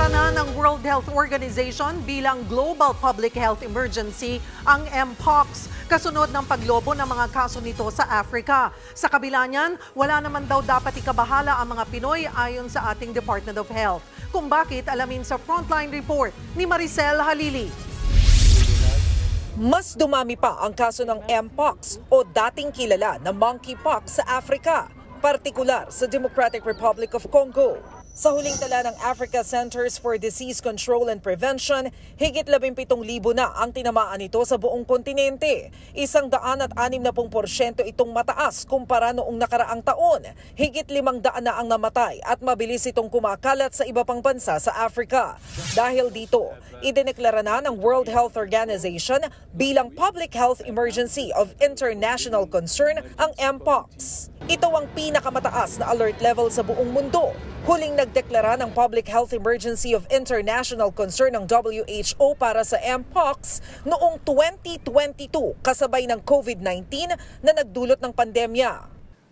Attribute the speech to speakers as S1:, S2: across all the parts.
S1: Dineklara na ng World Health Organization bilang Global Public Health Emergency ang Mpox, kasunod ng paglobo ng mga kaso nito sa Africa. Sa kabila niyan, wala naman daw dapat ikabahala ang mga Pinoy ayon sa ating Department of Health. Kung bakit, alamin sa Frontline Report ni Maricel Halili.
S2: Mas dumami pa ang kaso ng Mpox o dating kilala na monkeypox sa Africa, partikular sa Democratic Republic of Congo. Sa huling tala ng Africa Centers for Disease Control and Prevention, higit 17,000 na ang tinamaan nito sa buong kontinente. 160% itong mataas kumpara noong nakaraang taon. Higit 500 na ang namatay at mabilis itong kumakalat sa iba pang bansa sa Africa. Dahil dito, idineklara na ng World Health Organization bilang Public Health Emergency of International Concern ang Mpox. Ito ang pinakamataas na alert level sa buong mundo. Huling nagdeklara ng Public Health Emergency of International Concern ng WHO para sa Mpox noong 2022 kasabay ng COVID-19 na nagdulot ng pandemya.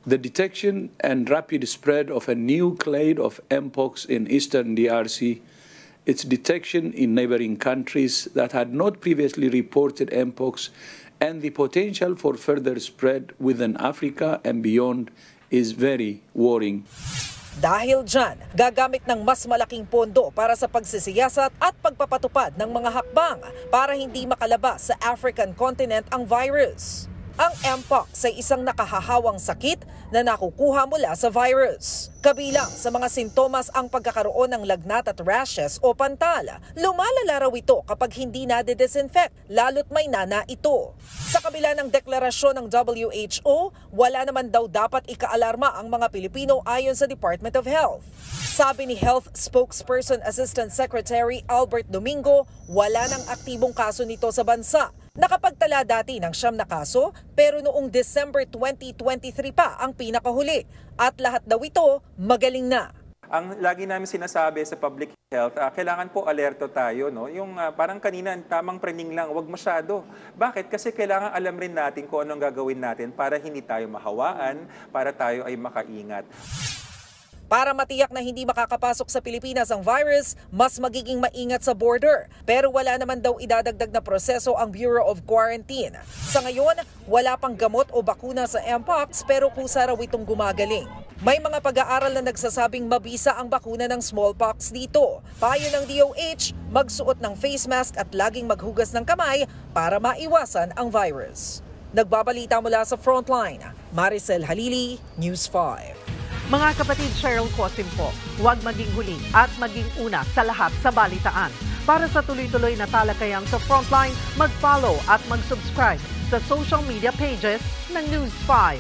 S3: The detection and rapid spread of a new clade of Mpox in eastern DRC, its detection in neighboring countries that had not previously reported Mpox, and the potential for further spread within Africa and beyond is very worrying.
S2: Dahil dyan, gagamit ng mas malaking pondo para sa pagsisiyasat at pagpapatupad ng mga hakbang para hindi makalabas sa African continent ang virus. Ang Mpox ay isang nakahahawang sakit na nakukuha mula sa virus. Kabilang sa mga sintomas ang pagkakaroon ng lagnat at rashes o pantal. Lumalala raw ito kapag hindi nade-disinfect, lalo't may nana ito. Sa kabila ng deklarasyon ng WHO, wala naman daw dapat ikaalarma ang mga Pilipino ayon sa Department of Health. Sabi ni Health Spokesperson Assistant Secretary Albert Domingo, wala nang aktibong kaso nito sa bansa. Nakapagtala dati ng 9 na kaso pero noong December 2023 pa ang pinakahuli at lahat daw ito magaling na.
S4: Ang lagi namin sinasabi sa public health, kailangan po alerto tayo. No? Yung parang kanina, tamang praning lang, wag masyado. Bakit? Kasi kailangan alam rin natin kung anong gagawin natin para hindi tayo mahawaan, para tayo ay makaingat.
S2: Para matiyak na hindi makakapasok sa Pilipinas ang virus, mas magiging maingat sa border. Pero wala naman daw idadagdag na proseso ang Bureau of Quarantine. Sa ngayon, wala pang gamot o bakuna sa Mpox pero kusa raw itong gumagaling. May mga pag-aaral na nagsasabing mabisa ang bakuna ng smallpox dito. Payo ng DOH, magsuot ng face mask at laging maghugas ng kamay para maiwasan ang virus. Nagbabalita mula sa Frontline, Maricel Halili, News 5.
S1: Mga kapatid, Cheryl Cosim po, huwag maging huli at maging una sa lahat sa balitaan. Para sa tuloy-tuloy na talakayan sa Frontline, mag-follow at mag-subscribe sa social media pages ng News 5.